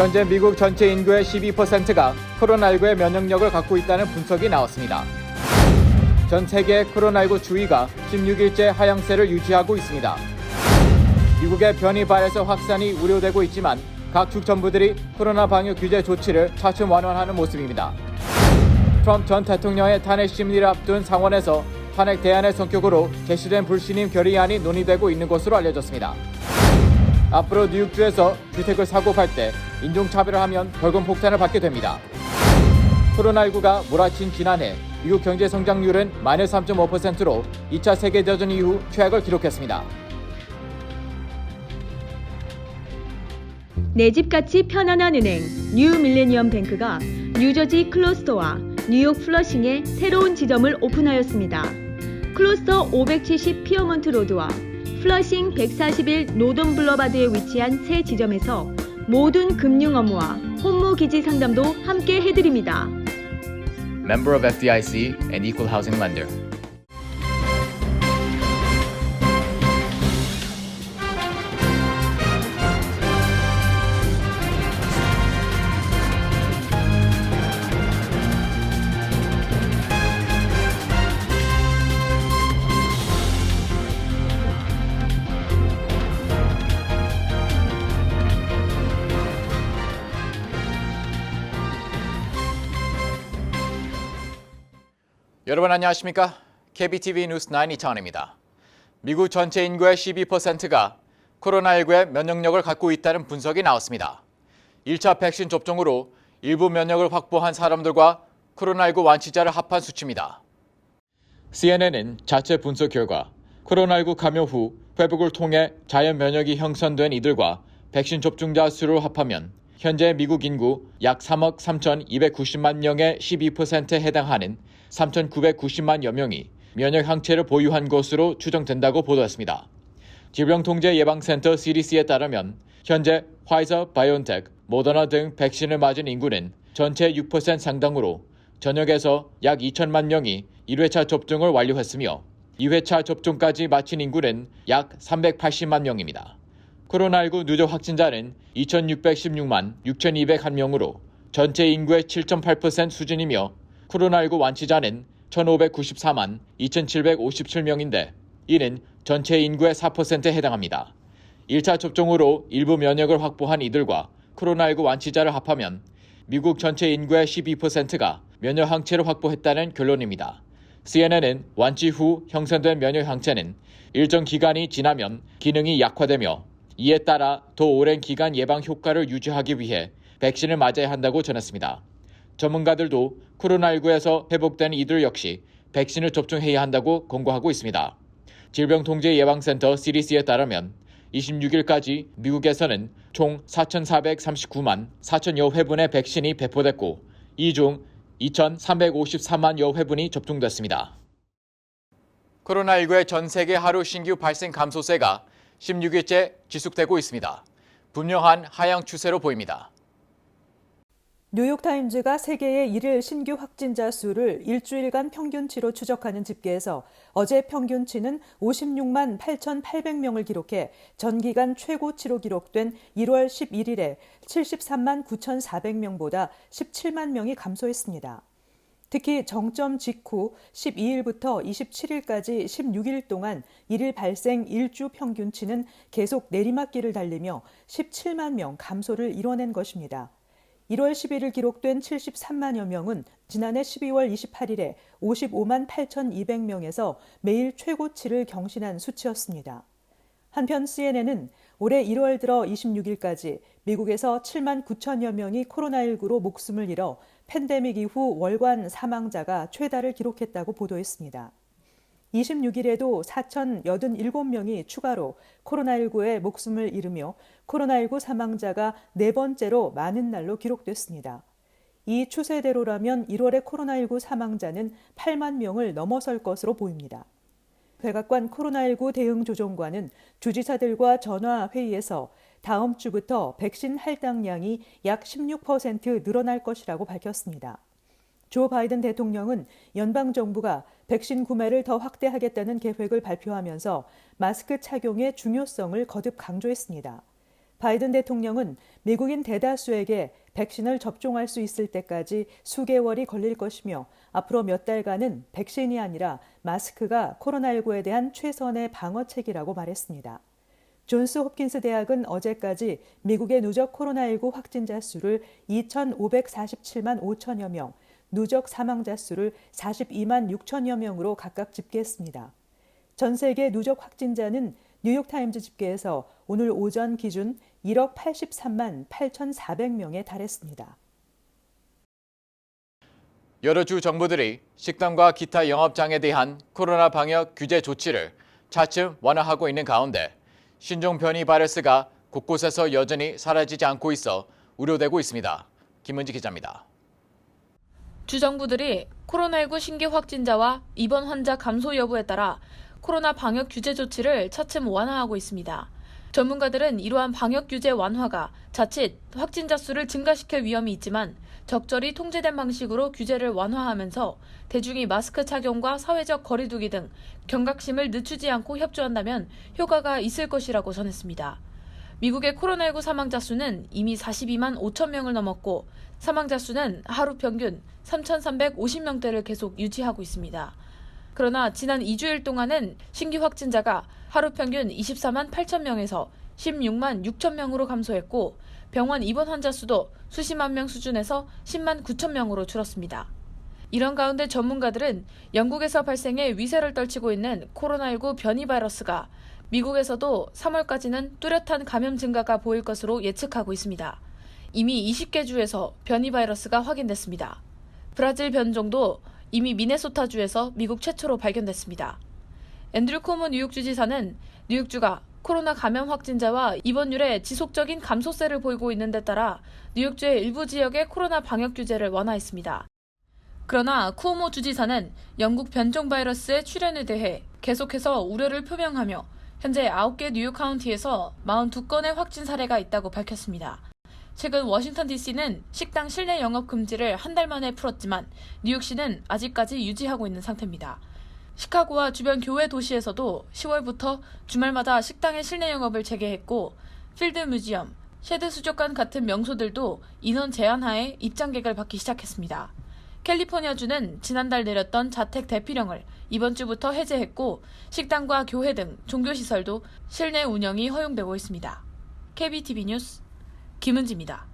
현재 미국 전체 인구의 12%가 코로나19의 면역력을 갖고 있다는 분석이 나왔습니다. 전 세계의 코로나19 주의가 16일째 하향세를 유지하고 있습니다. 미국의 변이 발에서 확산이 우려되고 있지만 각 주정부들이 코로나 방역 규제 조치를 차츰 완화하는 모습입니다. 트럼프 전 대통령의 탄핵 심리를 앞둔 상원에서 탄핵 대안의 성격으로 제시된 불신임 결의안이 논의되고 있는 것으로 알려졌습니다. 앞으로 뉴욕주에서 주택을 사고 팔 때 인종차별을 하면 벌금 폭탄을 받게 됩니다. 코로나19가 몰아친 지난해 미국 경제 성장률은 마이너스 3.5%로 2차 세계대전 이후 최악을 기록했습니다. 내 집같이 편안한 은행 뉴 밀레니엄 뱅크가 뉴저지 클로스터와 뉴욕 플러싱에 새로운 지점을 오픈하였습니다. 클로스터 570 피어먼트 로드와 플러싱 141 노던 블러바드에 위치한 새 지점에서 모든 금융 업무와 혼무 기지 상담도 함께 해드립니다. Member of FDIC and Equal Housing Lender. 여러분 안녕하십니까? KBTV 뉴스 9 이창원입니다. 미국 전체 인구의 12%가 코로나19의 면역력을 갖고 있다는 분석이 나왔습니다. 1차 백신 접종으로 일부 면역을 확보한 사람들과 코로나19 완치자를 합한 수치입니다. CNN은 자체 분석 결과 코로나19 감염 후 회복을 통해 자연 면역이 형성된 이들과 백신 접종자 수를 합하면 현재 미국 인구 약 3억 3,290만 명의 12%에 해당하는 3,990만여 명이 면역 항체를 보유한 것으로 추정된다고 보도했습니다. 질병통제예방센터 CDC에 따르면 현재 화이저, 바이온텍, 모더나 등 백신을 맞은 인구는 전체 6% 상당으로 전역에서 약 2천만 명이 1회차 접종을 완료했으며 2회차 접종까지 마친 인구는 약 380만 명입니다. 코로나19 누적 확진자는 2,616만 6,201명으로 전체 인구의 7.8% 수준이며 코로나19 완치자는 1,594만 2,757명인데 이는 전체 인구의 4%에 해당합니다. 1차 접종으로 일부 면역을 확보한 이들과 코로나19 완치자를 합하면 미국 전체 인구의 12%가 면역 항체를 확보했다는 결론입니다. CNN은 완치 후 형성된 면역 항체는 일정 기간이 지나면 기능이 약화되며 이에 따라 더 오랜 기간 예방 효과를 유지하기 위해 백신을 맞아야 한다고 전했습니다. 전문가들도 코로나19에서 회복된 이들 역시 백신을 접종해야 한다고 권고하고 있습니다. 질병통제예방센터 CDC에 따르면 26일까지 미국에서는 총 4,439만 4천여 회분의 백신이 배포됐고 이 중 2,354만여 회분이 접종됐습니다. 코로나19의 전 세계 하루 신규 발생 감소세가 16일째 지속되고 있습니다. 분명한 하향 추세로 보입니다. 뉴욕타임즈가 세계의 일일 신규 확진자 수를 일주일간 평균치로 추적하는 집계에서 어제 평균치는 56만 8,800명을 기록해 전기간 최고치로 기록된 1월 11일에 73만 9,400명보다 17만 명이 감소했습니다. 특히 정점 직후 12일부터 27일까지 16일 동안 일일 발생 일주 평균치는 계속 내리막길을 달리며 17만 명 감소를 이뤄낸 것입니다. 1월 11일 기록된 73만여 명은 지난해 12월 28일에 55만 8,200명에서 매일 최고치를 경신한 수치였습니다. 한편 CNN은 올해 1월 들어 26일까지 미국에서 7만 9천여 명이 코로나19로 목숨을 잃어 팬데믹 이후 월간 사망자가 최다를 기록했다고 보도했습니다. 26일에도 4,087명이 추가로 코로나19에 목숨을 잃으며 코로나19 사망자가 네 번째로 많은 날로 기록됐습니다. 이 추세대로라면 1월의 코로나19 사망자는 8만 명을 넘어설 것으로 보입니다. 백악관 코로나19 대응조정관은 주지사들과 전화회의에서 다음 주부터 백신 할당량이 약 16% 늘어날 것이라고 밝혔습니다. 조 바이든 대통령은 연방정부가 백신 구매를 더 확대하겠다는 계획을 발표하면서 마스크 착용의 중요성을 거듭 강조했습니다. 바이든 대통령은 미국인 대다수에게 백신을 접종할 수 있을 때까지 수개월이 걸릴 것이며 앞으로 몇 달간은 백신이 아니라 마스크가 코로나19에 대한 최선의 방어책이라고 말했습니다. 존스 홉킨스 대학은 어제까지 미국의 누적 코로나19 확진자 수를 2,547만 5천여 명, 누적 사망자 수를 42만 6천여 명으로 각각 집계했습니다. 전 세계 누적 확진자는 뉴욕타임즈 집계에서 오늘 오전 기준 1억 83만 8,400명에 달했습니다. 여러 주 정부들이 식당과 기타 영업장에 대한 코로나 방역 규제 조치를 차츰 완화하고 있는 가운데 신종 변이 바이러스가 곳곳에서 여전히 사라지지 않고 있어 우려되고 있습니다. 김은지 기자입니다. 주정부들이 코로나19 신규 확진자와 입원 환자 감소 여부에 따라 코로나 방역 규제 조치를 차츰 완화하고 있습니다. 전문가들은 이러한 방역 규제 완화가 자칫 확진자 수를 증가시킬 위험이 있지만 적절히 통제된 방식으로 규제를 완화하면서 대중이 마스크 착용과 사회적 거리 두기 등 경각심을 늦추지 않고 협조한다면 효과가 있을 것이라고 전했습니다. 미국의 코로나19 사망자 수는 이미 42만 5천 명을 넘었고 사망자 수는 하루 평균 3,350명대를 계속 유지하고 있습니다. 그러나 지난 2주일 동안은 신규 확진자가 하루 평균 24만 8천 명에서 16만 6천 명으로 감소했고 병원 입원 환자 수도 수십만 명 수준에서 10만 9천 명으로 줄었습니다. 이런 가운데 전문가들은 영국에서 발생해 위세를 떨치고 있는 코로나19 변이 바이러스가 미국에서도 3월까지는 뚜렷한 감염 증가가 보일 것으로 예측하고 있습니다. 이미 20개 주에서 변이 바이러스가 확인됐습니다. 브라질 변종도 이미 미네소타주에서 미국 최초로 발견됐습니다. 앤드류 코모 뉴욕주 지사는 뉴욕주가 코로나 감염 확진자와 입원율에 지속적인 감소세를 보이고 있는 데 따라 뉴욕주의 일부 지역의 코로나 방역 규제를 완화했습니다. 그러나 쿠오모 주지사는 영국 변종 바이러스의 출현에 대해 계속해서 우려를 표명하며 현재 9개 뉴욕 카운티에서 42건의 확진 사례가 있다고 밝혔습니다. 최근 워싱턴 DC는 식당 실내 영업 금지를 한 달 만에 풀었지만 뉴욕시는 아직까지 유지하고 있는 상태입니다. 시카고와 주변 교외 도시에서도 10월부터 주말마다 식당의 실내 영업을 재개했고 필드 뮤지엄, 쉐드 수족관 같은 명소들도 인원 제한 하에 입장객을 받기 시작했습니다. 캘리포니아주는 지난달 내렸던 자택 대피령을 이번 주부터 해제했고 식당과 교회 등 종교시설도 실내 운영이 허용되고 있습니다. KBTV 뉴스 김은지입니다.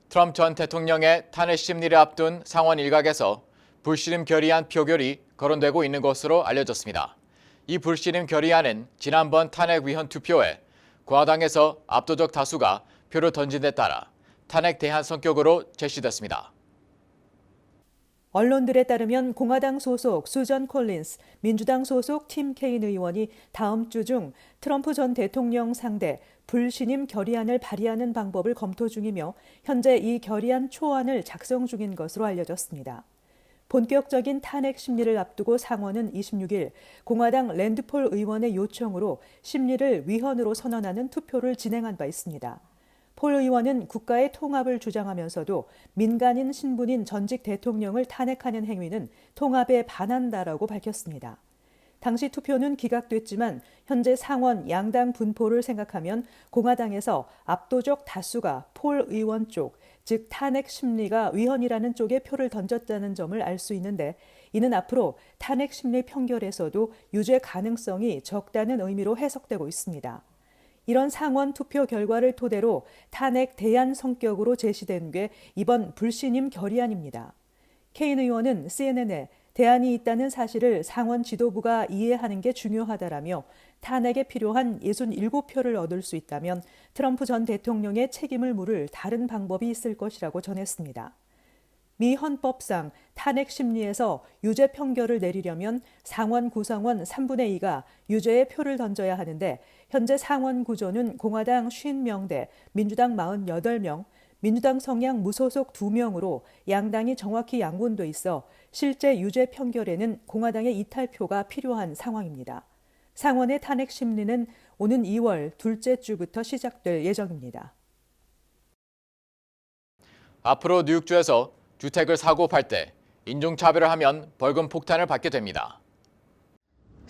트럼프 전 대통령의 탄핵 심리를 앞둔 상원 일각에서 불신임 결의안 표결이 거론되고 있는 것으로 알려졌습니다. 이 불신임 결의안은 지난번 탄핵 위헌 투표에 공화당에서 압도적 다수가 표를 던진 데 따라 탄핵 대안 성격으로 제시됐습니다. 언론들에 따르면 공화당 소속 수전 콜린스, 민주당 소속 팀 케인 의원이 다음 주 중 트럼프 전 대통령 상대 불신임 결의안을 발의하는 방법을 검토 중이며 현재 이 결의안 초안을 작성 중인 것으로 알려졌습니다. 본격적인 탄핵 심리를 앞두고 상원은 26일 공화당 랜드폴 의원의 요청으로 심리를 위헌으로 선언하는 투표를 진행한 바 있습니다. 폴 의원은 국가의 통합을 주장하면서도 민간인 신분인 전직 대통령을 탄핵하는 행위는 통합에 반한다라고 밝혔습니다. 당시 투표는 기각됐지만 현재 상원 양당 분포를 생각하면 공화당에서 압도적 다수가 폴 의원 쪽, 즉 탄핵 심리가 위헌이라는 쪽에 표를 던졌다는 점을 알 수 있는데 이는 앞으로 탄핵 심리 평결에서도 유죄 가능성이 적다는 의미로 해석되고 있습니다. 이런 상원 투표 결과를 토대로 탄핵 대안 성격으로 제시된 게 이번 불신임 결의안입니다. 케인 의원은 CNN에 대안이 있다는 사실을 상원 지도부가 이해하는 게 중요하다라며 탄핵에 필요한 67표를 얻을 수 있다면 트럼프 전 대통령의 책임을 물을 다른 방법이 있을 것이라고 전했습니다. 미 헌법상 탄핵 심리에서 유죄 판결을 내리려면 상원 구성원 3분의 2가 유죄의 표를 던져야 하는데 현재 상원 구조는 공화당 50명 대 민주당 48명, 민주당 성향 무소속 2명으로 양당이 정확히 양분돼 있어 실제 유죄 판결에는 공화당의 이탈표가 필요한 상황입니다. 상원의 탄핵 심리는 오는 2월 둘째 주부터 시작될 예정입니다. 앞으로 뉴욕주에서 주택을 사고 팔 때 인종차별을 하면 벌금 폭탄을 받게 됩니다.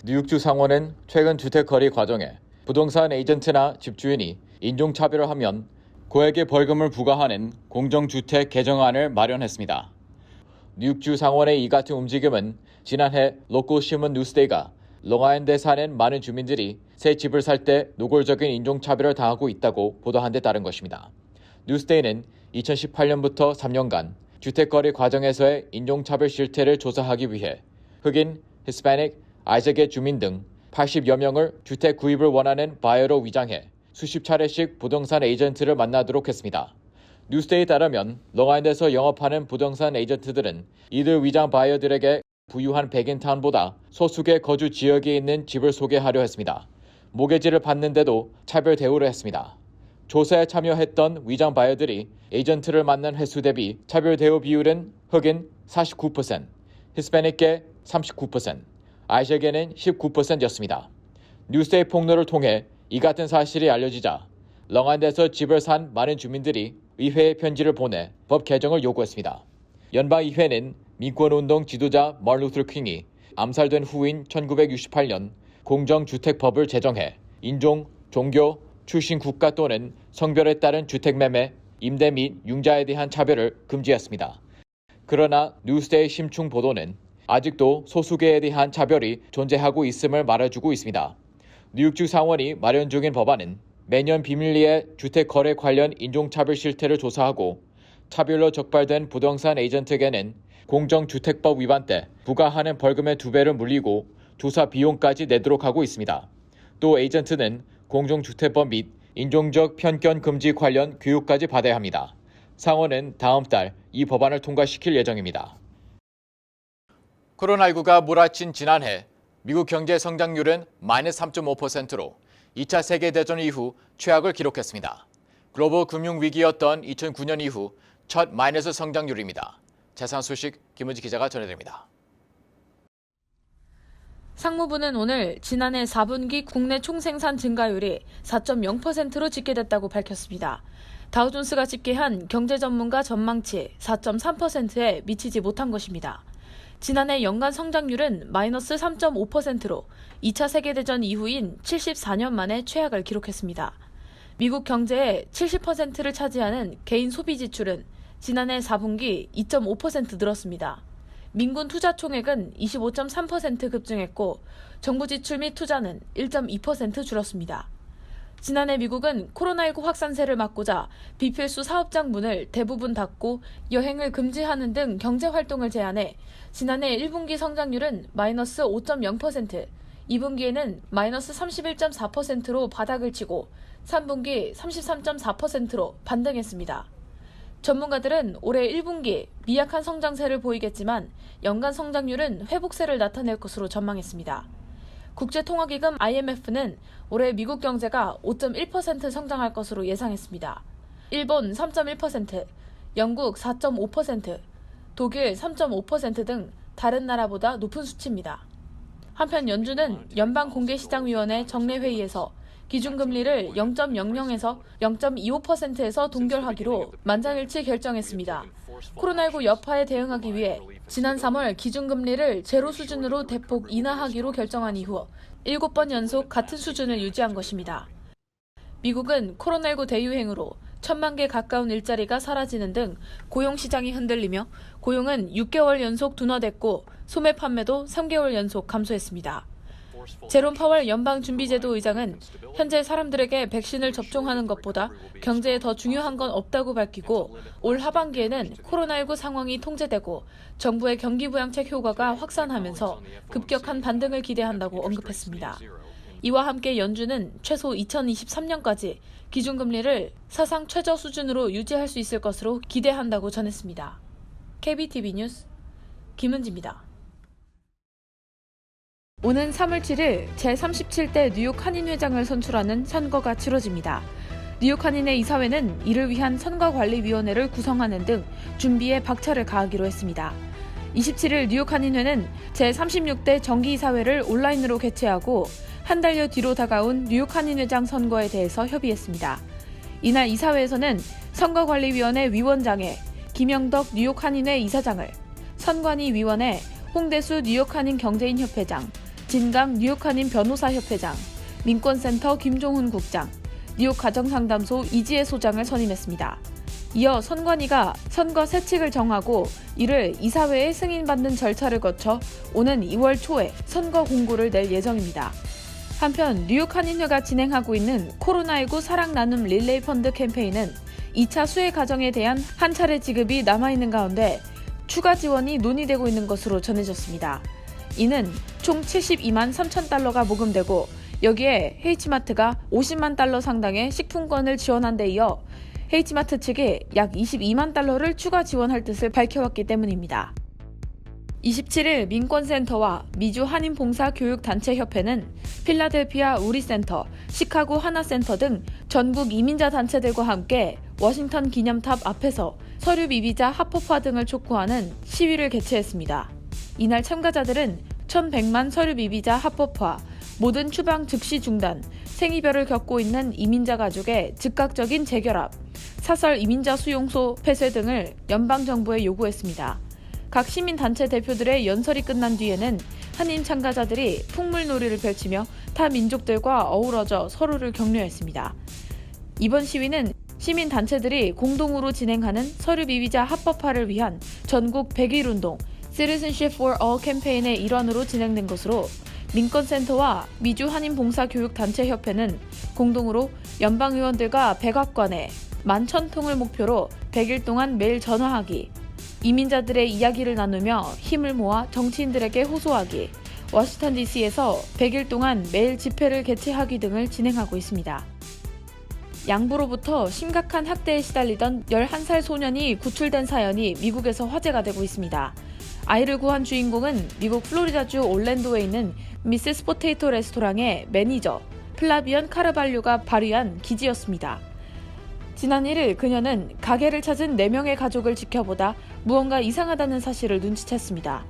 뉴욕주 상원은 최근 주택 거래 과정에 부동산 에이전트나 집주인이 인종차별을 하면 그에게 벌금을 부과하는 공정주택 개정안을 마련했습니다. 뉴욕주 상원의 이 같은 움직임은 지난해 로컬 신문 뉴스데이가 롱아일랜드에 사는 많은 주민들이 새 집을 살 때 노골적인 인종차별을 당하고 있다고 보도한 데 따른 것입니다. 뉴스데이는 2018년부터 3년간 주택거래 과정에서의 인종차별 실태를 조사하기 위해 흑인, 히스패닉, 아이색의 주민 등 80여 명을 주택 구입을 원하는 바이어로 위장해 수십 차례씩 부동산 에이전트를 만나도록 했습니다. 뉴스데이에 따르면 롱아일랜드에서 영업하는 부동산 에이전트들은 이들 위장 바이어들에게 부유한 백인타운보다 소수의 거주 지역에 있는 집을 소개하려 했습니다. 모계지를 받는데도 차별 대우를 했습니다. 조사에 참여했던 위장 바이어들이 에이전트를 만난 횟수 대비 차별 대우 비율은 흑인 49%, 히스패닉계 39%, 아시아계는 19%였습니다. 뉴스데이 폭로를 통해 이 같은 사실이 알려지자 롱아일랜드에서 집을 산 많은 주민들이 의회에 편지를 보내 법 개정을 요구했습니다. 연방의회는 민권운동 지도자 마틴 루터 킹이 암살된 후인 1968년 공정주택법을 제정해 인종, 종교, 출신 국가 또는 성별에 따른 주택매매, 임대 및 융자에 대한 차별을 금지했습니다. 그러나 뉴스데이 심층 보도는 아직도 소수계에 대한 차별이 존재하고 있음을 말해주고 있습니다. 뉴욕주 상원이 마련 중인 법안은 매년 비밀리에 주택 거래 관련 인종차별 실태를 조사하고 차별로 적발된 부동산 에이전트에게는 공정주택법 위반 때 부과하는 벌금의 2배를 물리고 조사 비용까지 내도록 하고 있습니다. 또 에이전트는 공정주택법 및 인종적 편견 금지 관련 교육까지 받아야 합니다. 상원은 다음 달 이 법안을 통과시킬 예정입니다. 코로나19가 몰아친 지난해 미국 경제 성장률은 마이너스 3.5%로 2차 세계대전 이후 최악을 기록했습니다. 글로벌 금융위기였던 2009년 이후 첫 마이너스 성장률입니다. 자세한 소식 김은지 기자가 전해드립니다. 상무부는 오늘 지난해 4분기 국내 총생산 증가율이 4.0%로 집계됐다고 밝혔습니다. 다우존스가 집계한 경제전문가 전망치 4.3%에 미치지 못한 것입니다. 지난해 연간 성장률은 마이너스 3.5%로 2차 세계대전 이후인 74년 만에 최악을 기록했습니다. 미국 경제의 70%를 차지하는 개인 소비 지출은 지난해 4분기 2.5% 늘었습니다. 민군 투자 총액은 25.3% 급증했고 정부 지출 및 투자는 1.2% 줄었습니다. 지난해 미국은 코로나19 확산세를 막고자 비필수 사업장 문을 대부분 닫고 여행을 금지하는 등 경제활동을 제한해 지난해 1분기 성장률은 마이너스 5.0%, 2분기에는 마이너스 31.4%로 바닥을 치고 3분기 33.4%로 반등했습니다. 전문가들은 올해 1분기 미약한 성장세를 보이겠지만 연간 성장률은 회복세를 나타낼 것으로 전망했습니다. 국제통화기금 IMF는 올해 미국 경제가 5.1% 성장할 것으로 예상했습니다. 일본 3.1%, 영국 4.5%, 독일 3.5% 등 다른 나라보다 높은 수치입니다. 한편 연준은 연방공개시장위원회 정례회의에서 기준금리를 0.00에서 0.25%에서 동결하기로 만장일치 결정했습니다. 코로나19 여파에 대응하기 위해 지난 3월 기준금리를 제로 수준으로 대폭 인하하기로 결정한 이후 7번 연속 같은 수준을 유지한 것입니다. 미국은 코로나19 대유행으로 1,000만 개 가까운 일자리가 사라지는 등 고용시장이 흔들리며 고용은 6개월 연속 둔화됐고 소매 판매도 3개월 연속 감소했습니다. 제롬 파월 연방준비제도 의장은 현재 사람들에게 백신을 접종하는 것보다 경제에 더 중요한 건 없다고 밝히고 올 하반기에는 코로나19 상황이 통제되고 정부의 경기부양책 효과가 확산하면서 급격한 반등을 기대한다고 언급했습니다. 이와 함께 연준은 최소 2023년까지 기준금리를 사상 최저 수준으로 유지할 수 있을 것으로 기대한다고 전했습니다. KBTV 뉴스 김은지입니다. 오는 3월 7일 제37대 뉴욕 한인회장을 선출하는 선거가 치러집니다. 뉴욕 한인회 이사회는 이를 위한 선거관리위원회를 구성하는 등 준비에 박차를 가하기로 했습니다. 27일 뉴욕 한인회는 제36대 정기이사회를 온라인으로 개최하고 한 달여 뒤로 다가온 뉴욕 한인회장 선거에 대해서 협의했습니다. 이날 이사회에서는 선거관리위원회 위원장에 김영덕 뉴욕 한인회 이사장을, 선관위 위원회 홍대수 뉴욕 한인 경제인 협회장, 진강 뉴욕 한인 변호사 협회장, 민권센터 김종훈 국장, 뉴욕 가정상담소 이지혜 소장을 선임했습니다. 이어 선관위가 선거 세칙을 정하고 이를 이사회에 승인받는 절차를 거쳐 오는 2월 초에 선거 공고를 낼 예정입니다. 한편 뉴욕 한인회가 진행하고 있는 코로나19 사랑 나눔 릴레이 펀드 캠페인은 2차 수혜 과정에 대한 한 차례 지급이 남아있는 가운데 추가 지원이 논의되고 있는 것으로 전해졌습니다. 이는 총 72만 3천 달러가 모금되고 여기에 H마트가 50만 달러 상당의 식품권을 지원한 데 이어 H마트 측이 약 22만 달러를 추가 지원할 뜻을 밝혀왔기 때문입니다. 27일 민권센터와 미주 한인봉사교육단체협회는 필라델피아 우리센터, 시카고 하나센터 등 전국 이민자 단체들과 함께 워싱턴 기념탑 앞에서 서류 미비자 합법화 등을 촉구하는 시위를 개최했습니다. 이날 참가자들은 1,100만 서류 미비자 합법화, 모든 추방 즉시 중단, 생이별을 겪고 있는 이민자 가족의 즉각적인 재결합, 사설 이민자 수용소 폐쇄 등을 연방정부에 요구했습니다. 각 시민단체 대표들의 연설이 끝난 뒤에는 한인 참가자들이 풍물놀이를 펼치며 타 민족들과 어우러져 서로를 격려했습니다. 이번 시위는 시민단체들이 공동으로 진행하는 서류 미비자 합법화를 위한 전국 100일 운동 Citizenship for All 캠페인의 일환으로 진행된 것으로 민권센터와 미주 한인봉사교육단체협회는 공동으로 연방의원들과 백악관에 11,000통을 목표로 100일 동안 매일 전화하기, 이민자들의 이야기를 나누며 힘을 모아 정치인들에게 호소하기, 워싱턴 DC에서 100일 동안 매일 집회를 개최하기 등을 진행하고 있습니다. 양부로부터 심각한 학대에 시달리던 11살 소년이 구출된 사연이 미국에서 화제가 되고 있습니다. 아이를 구한 주인공은 미국 플로리다주 올랜도에 있는 미세스 포테이토 레스토랑의 매니저 플라비언 카르발류가 발휘한 기지였습니다. 지난 1일 그녀는 가게를 찾은 4명의 가족을 지켜보다 무언가 이상하다는 사실을 눈치챘습니다.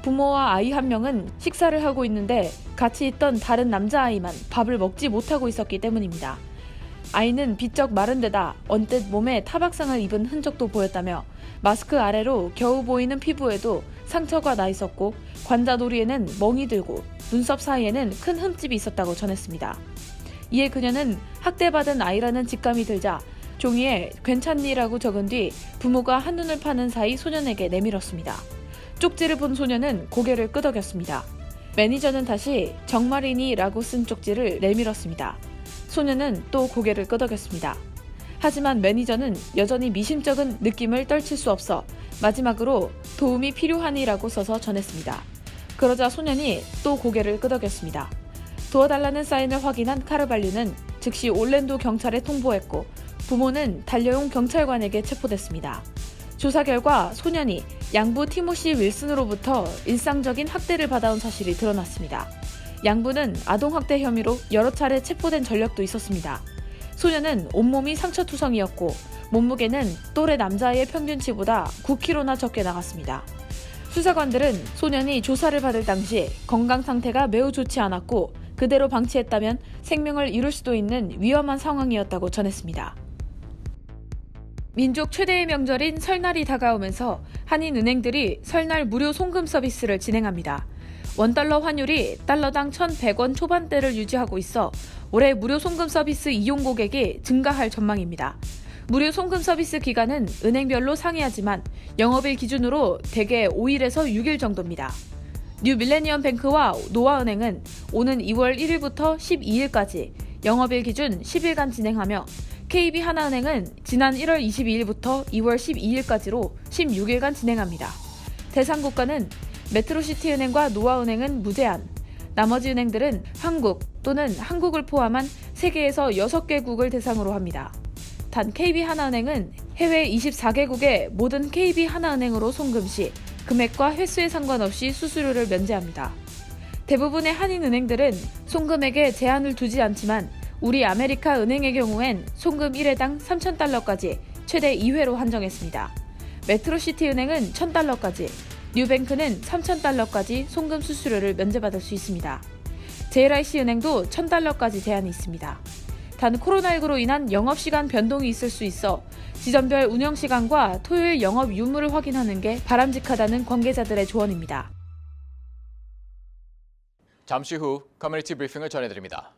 부모와 아이 한 명은 식사를 하고 있는데 같이 있던 다른 남자아이만 밥을 먹지 못하고 있었기 때문입니다. 아이는 비쩍 마른 데다 언뜻 몸에 타박상을 입은 흔적도 보였다며 마스크 아래로 겨우 보이는 피부에도 상처가 나 있었고 관자놀이에는 멍이 들고 눈썹 사이에는 큰 흠집이 있었다고 전했습니다. 이에 그녀는 학대받은 아이라는 직감이 들자 종이에 괜찮니라고 적은 뒤 부모가 한눈을 파는 사이 소년에게 내밀었습니다. 쪽지를 본 소년은 고개를 끄덕였습니다. 매니저는 다시 정말이니? 라고 쓴 쪽지를 내밀었습니다. 소년은 또 고개를 끄덕였습니다. 하지만 매니저는 여전히 미심쩍은 느낌을 떨칠 수 없어 마지막으로 도움이 필요하니? 라고 써서 전했습니다. 그러자 소년이 또 고개를 끄덕였습니다. 도와달라는 사인을 확인한 카르발류는 즉시 올랜도 경찰에 통보했고 부모는 달려온 경찰관에게 체포됐습니다. 조사 결과 소년이 양부 티모시 윌슨으로부터 일상적인 학대를 받아온 사실이 드러났습니다. 양부는 아동학대 혐의로 여러 차례 체포된 전력도 있었습니다. 소년은 온몸이 상처투성이었고 몸무게는 또래 남자아이의 평균치보다 9kg나 적게 나갔습니다. 수사관들은 소년이 조사를 받을 당시 건강 상태가 매우 좋지 않았고 그대로 방치했다면 생명을 잃을 수도 있는 위험한 상황이었다고 전했습니다. 민족 최대의 명절인 설날이 다가오면서 한인은행들이 설날 무료 송금 서비스를 진행합니다. 원달러 환율이 달러당 1,100원 초반대를 유지하고 있어 올해 무료 송금 서비스 이용 고객이 증가할 전망입니다. 무료 송금 서비스 기간은 은행별로 상이하지만 영업일 기준으로 대개 5일에서 6일 정도입니다. 뉴 밀레니엄 뱅크와 노아은행은 오는 2월 1일부터 12일까지 영업일 기준 10일간 진행하며 KB하나은행은 지난 1월 22일부터 2월 12일까지로 16일간 진행합니다. 대상 국가는 메트로시티은행과 노아은행은 무제한, 나머지 은행들은 한국 또는 한국을 포함한 세계에서 6개국을 대상으로 합니다. 단 KB하나은행은 해외 24개국의 모든 KB하나은행으로 송금 시 금액과 횟수에 상관없이 수수료를 면제합니다. 대부분의 한인은행들은 송금액에 제한을 두지 않지만 우리 아메리카 은행의 경우엔 송금 1회당 3,000달러까지 최대 2회로 한정했습니다. 메트로시티 은행은 1,000달러까지, 뉴뱅크는 3,000달러까지 송금 수수료를 면제받을 수 있습니다. JLIC 은행도 1,000달러까지 제한이 있습니다. 단 코로나19로 인한 영업시간 변동이 있을 수 있어 지점별 운영시간과 토요일 영업 유무를 확인하는 게 바람직하다는 관계자들의 조언입니다. 잠시 후 커뮤니티 브리핑을 전해드립니다.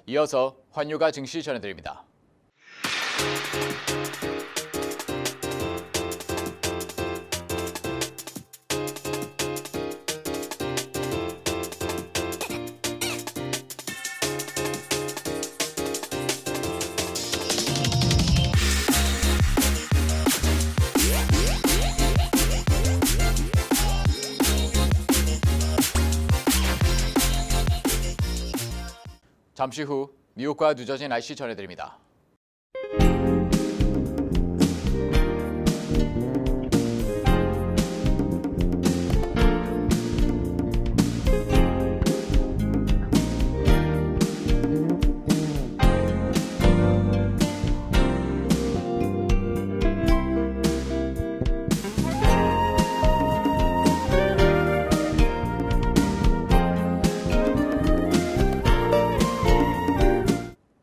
이어서 환율과 증시 전해드립니다. 잠시 후 뉴욕과 뉴저지 날씨 전해드립니다.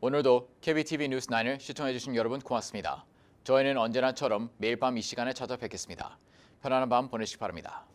오늘도 KBTV 뉴스 9을 시청해주신 여러분 고맙습니다. 저희는 언제나처럼 매일 밤 이 시간에 찾아뵙겠습니다. 편안한 밤 보내시기 바랍니다.